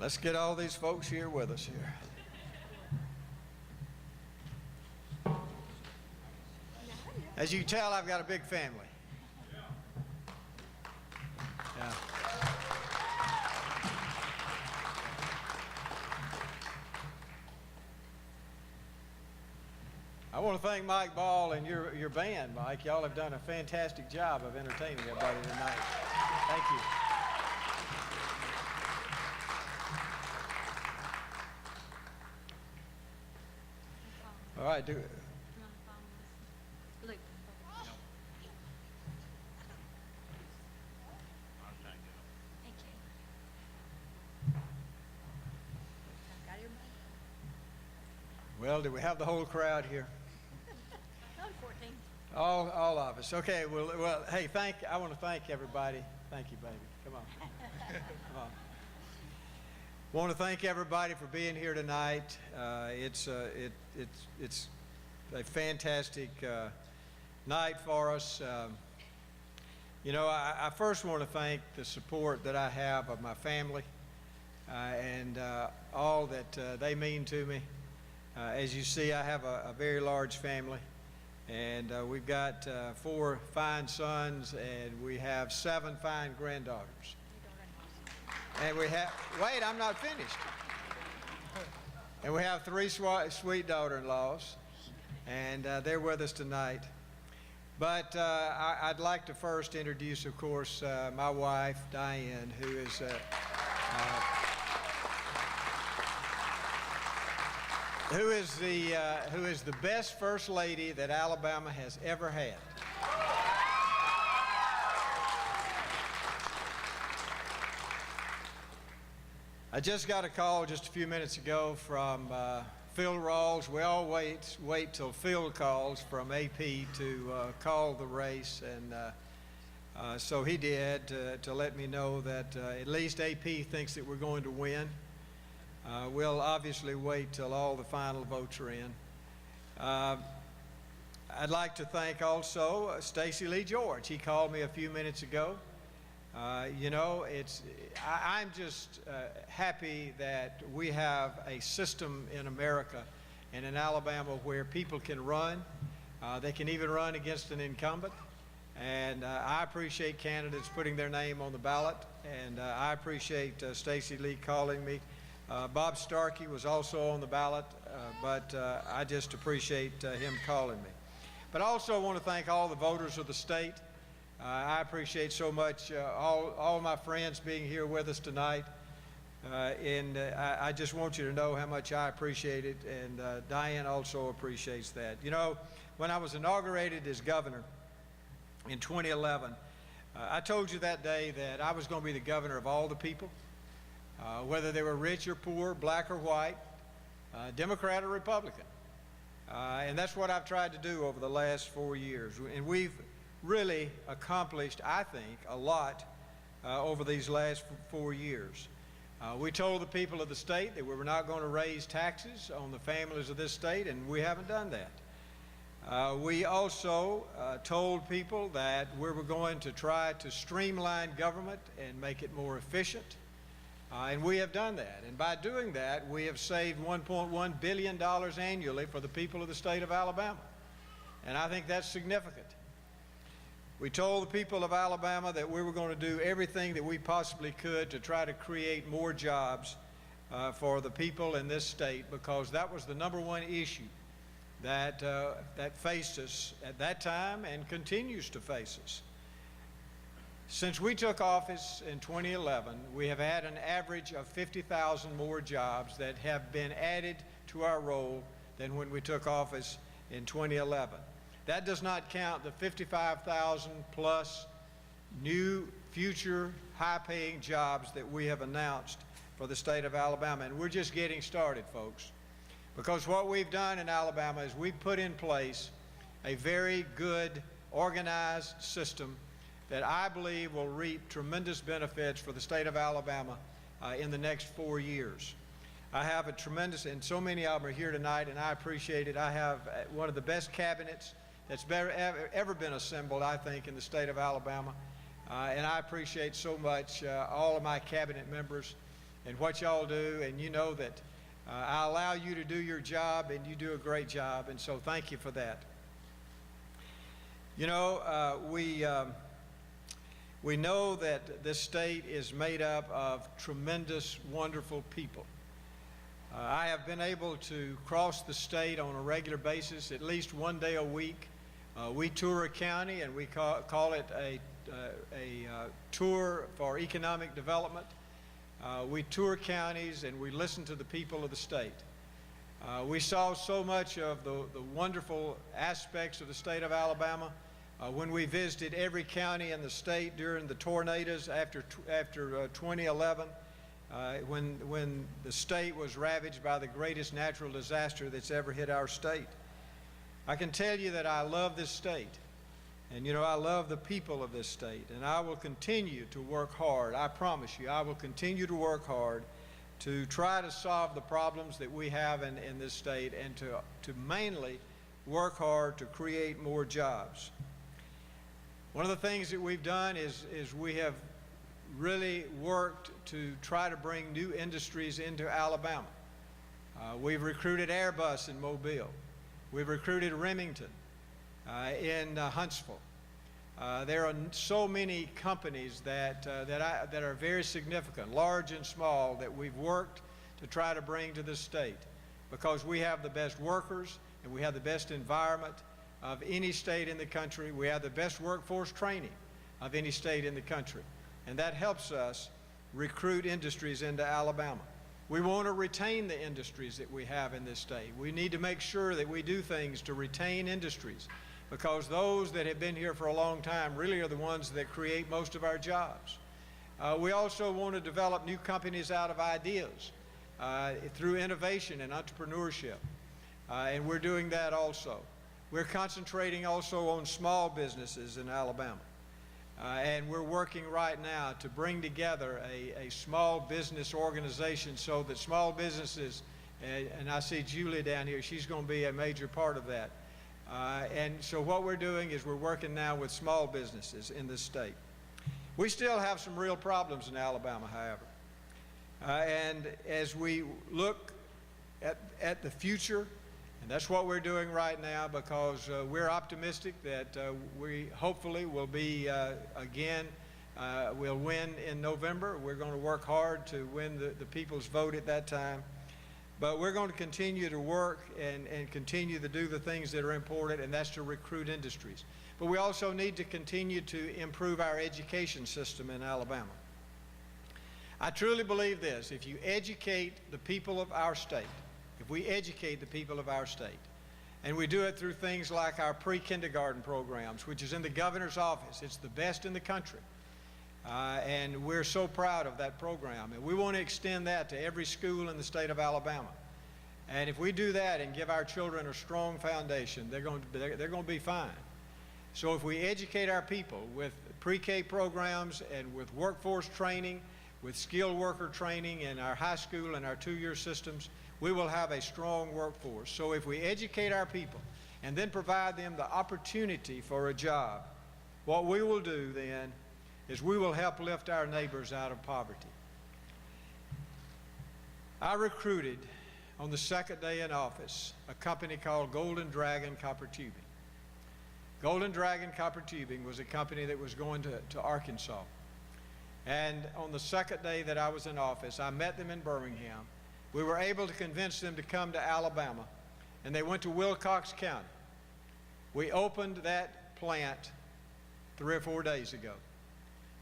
Let's get all these folks here with us here. As you can tell, I've got a big family. Yeah. I want to thank Mike Ball and your band, Mike. Y'all have done a fantastic job of entertaining everybody tonight. Thank you. All right, do it. Look. Thank you. Got your money? Well, do we have the whole crowd here? No, 14. All of us. Okay. Well. Hey, I want to thank everybody. Thank you, baby. Come on. Come on. Want to thank everybody for being here tonight. It's a fantastic night for us. I first want to thank the support that I have of my family and all that they mean to me. As you see, I have a very large family, and we've got 4 fine sons, and we have 7 fine granddaughters. And we have, wait, I'm not finished. And we have 3 sweet daughter-in-laws, and they're with us tonight. But I'd like to first introduce, of course, my wife, Diane, who is the best first lady that Alabama has ever had. I just got a call just a few minutes ago from Phil Rawls. We all wait till Phil calls from AP to call the race, and so he did to let me know that at least AP thinks that we're going to win. We'll obviously wait till all the final votes are in. I'd like to thank also Stacy Lee George. He called me a few minutes ago. I'm just happy that we have a system in America and in Alabama where people can run. They can even run against an incumbent. And I appreciate candidates putting their name on the ballot. And I appreciate Stacy Lee calling me. Bob Starkey was also on the ballot, but I just appreciate him calling me. But I also want to thank all the voters of the state. I appreciate so much all my friends being here with us tonight, and I just want you to know how much I appreciate it, and Diane also appreciates that. You know, when I was inaugurated as governor in 2011, I told you that day that I was going to be the governor of all the people, whether they were rich or poor, black or white, Democrat or Republican, and that's what I've tried to do over the last 4 years, and we've really accomplished, I think, a lot over these last 4 years. We told the people of the state that we were not going to raise taxes on the families of this state, and we haven't done that. We also told people that we were going to try to streamline government and make it more efficient, and we have done that. And by doing that, we have saved $1.1 billion annually for the people of the state of Alabama, and I think that's significant. We told the people of Alabama that we were going to do everything that we possibly could to try to create more jobs for the people in this state, because that was the #1 issue that faced us at that time and continues to face us. Since we took office in 2011, we have had an average of 50,000 more jobs that have been added to our roll than when we took office in 2011. That does not count the 55,000 plus new future high-paying jobs that we have announced for the state of Alabama. And we're just getting started, folks, because what we've done in Alabama is we've put in place a very good, organized system that I believe will reap tremendous benefits for the state of Alabama in the next 4 years. I have a tremendous, and so many of them are here tonight, and I appreciate it. I have one of the best cabinets that's ever been assembled, I think, in the state of Alabama. And I appreciate so much all of my cabinet members and what y'all do, and you know that I allow you to do your job, and you do a great job, and so thank you for that. You know, we know that this state is made up of tremendous, wonderful people. I have been able to cross the state on a regular basis, at least one day a week. We tour a county, and we call it a tour for economic development. We tour counties, and we listen to the people of the state. We saw so much of the wonderful aspects of the state of Alabama when we visited every county in the state during the tornadoes after 2011, when the state was ravaged by the greatest natural disaster that's ever hit our state. I can tell you that I love this state, and you know, I love the people of this state, and I will continue to work hard. I promise you, I will continue to work hard to try to solve the problems that we have in this state, and to mainly work hard to create more jobs. One of the things that we've done is we have really worked to try to bring new industries into Alabama. We've recruited Airbus in Mobile. We've recruited Remington in Huntsville. There are so many companies that are very significant, large and small, that we've worked to try to bring to this state, because we have the best workers and we have the best environment of any state in the country. We have the best workforce training of any state in the country, and that helps us recruit industries into Alabama. We want to retain the industries that we have in this state. We need to make sure that we do things to retain industries, because those that have been here for a long time really are the ones that create most of our jobs. We also want to develop new companies out of ideas through innovation and entrepreneurship, and we're doing that also. We're concentrating also on small businesses in Alabama, and we're working right now to bring together a small business organization so that small businesses, and I see Julie down here, she's going to be a major part of that. And so what we're doing is we're working now with small businesses in this state. We still have some real problems in Alabama, however. And as we look at the future, and that's what we're doing right now, because we're optimistic that we hopefully will be we'll win in November. We're going to work hard to win the people's vote at that time. But we're going to continue to work and continue to do the things that are important, and that's to recruit industries. But we also need to continue to improve our education system in Alabama. I truly believe this: if you educate the people of our state, if we educate the people of our state, and we do it through things like our pre-kindergarten programs, which is in the governor's office, it's the best in the country. And we're so proud of that program, and we want to extend that to every school in the state of Alabama. And if we do that and give our children a strong foundation, they're going to be fine. So if we educate our people with pre-K programs and with workforce training, with skilled worker training in our high school and our two-year systems, we will have a strong workforce. So if we educate our people and then provide them the opportunity for a job, what we will do then is we will help lift our neighbors out of poverty. I recruited on the second day in office a company called Golden Dragon Copper Tubing. Golden Dragon Copper Tubing was a company that was going to Arkansas. And on the second day that I was in office, I met them in Birmingham. We were able to convince them to come to Alabama, and they went to Wilcox County. We opened that plant 3 or 4 days ago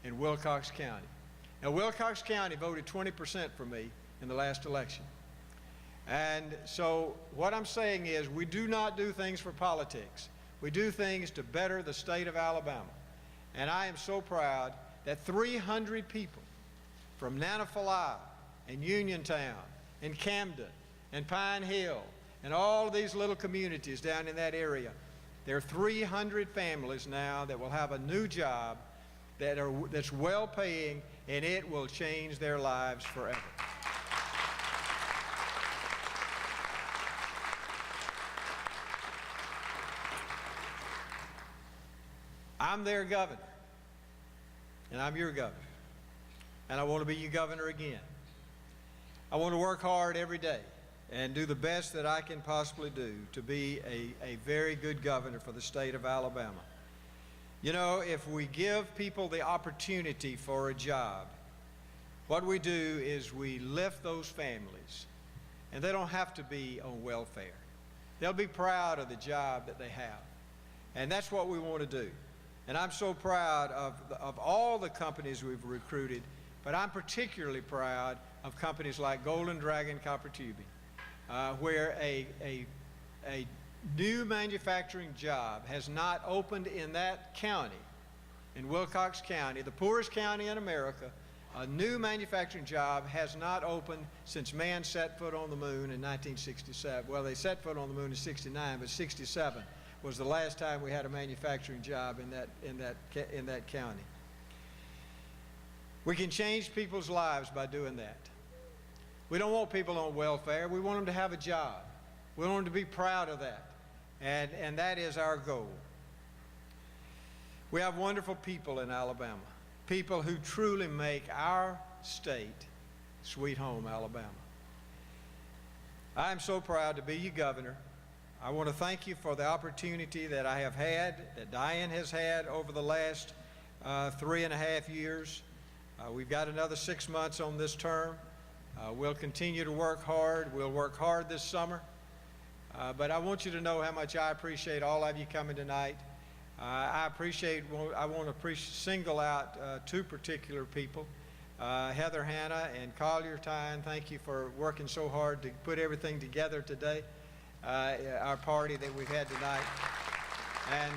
in Wilcox County. Now, Wilcox County voted 20% for me in the last election. And so what I'm saying is, we do not do things for politics. We do things to better the state of Alabama. And I am so proud that 300 people from Nanophilia and Uniontown and Camden and Pine Hill and all these little communities down in that area, there are 300 families now that will have a new job that's well-paying, and it will change their lives forever. I'm their governor, and I'm your governor, and I want to be your governor again. I want to work hard every day and do the best that I can possibly do to be a very good governor for the state of Alabama. You know, if we give people the opportunity for a job, what we do is we lift those families, and they don't have to be on welfare. They'll be proud of the job that they have, and that's what we want to do. And I'm so proud of all the companies we've recruited, but I'm particularly proud of companies like Golden Dragon Copper Tubing, where a new manufacturing job has not opened in that county, in Wilcox County, the poorest county in America. A new manufacturing job has not opened since man set foot on the moon in 1967. Well, they set foot on the moon in '69, but '67 was the last time we had a manufacturing job in that county. We can change people's lives by doing that. We don't want people on welfare. We want them to have a job. We want them to be proud of that. And that is our goal. We have wonderful people in Alabama, people who truly make our state sweet home, Alabama. I am so proud to be your governor. I want to thank you for the opportunity that I have had, that Diane has had over the last 3.5 years. We've got another 6 months on this term. We'll continue to work hard. We'll work hard this summer. But I want you to know how much I appreciate all of you coming tonight. I want to single out two particular people, Heather Hanna and Collier Tyne. Thank you for working so hard to put everything together today, our party that we've had tonight. And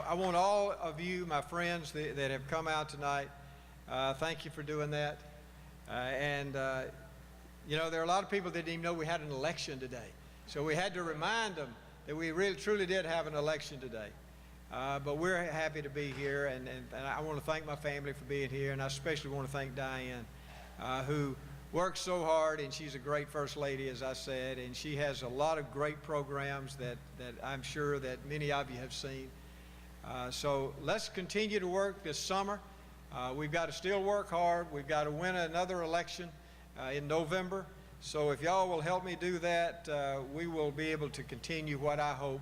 I want all of you, my friends that have come out tonight, thank you for doing that. You know, there are a lot of people that didn't even know we had an election today. So we had to remind them that we really, truly did have an election today. But we're happy to be here, and I want to thank my family for being here, and I especially want to thank Diane, who works so hard, and she's a great First Lady, as I said, and she has a lot of great programs that I'm sure that many of you have seen. So let's continue to work this summer. We've got to still work hard. We've got to win another election in November. So if y'all will help me do that, we will be able to continue what I hope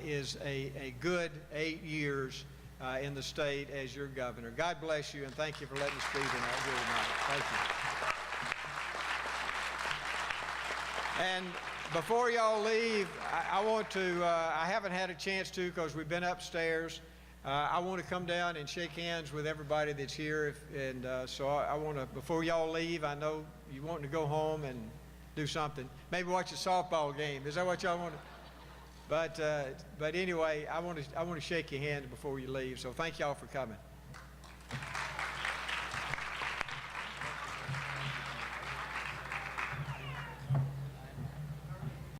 is a good 8 years in the state as your governor. God bless you, and thank you for letting me speak tonight. Thank you. And before y'all leave, I want to, I haven't had a chance to because we've been upstairs. I want to come down and shake hands with everybody that's here. So I want to, before y'all leave, I know you want to go home and do something. Maybe watch a softball game. Is that what y'all want to? But anyway, I want to shake your hand before you leave. So thank y'all for coming.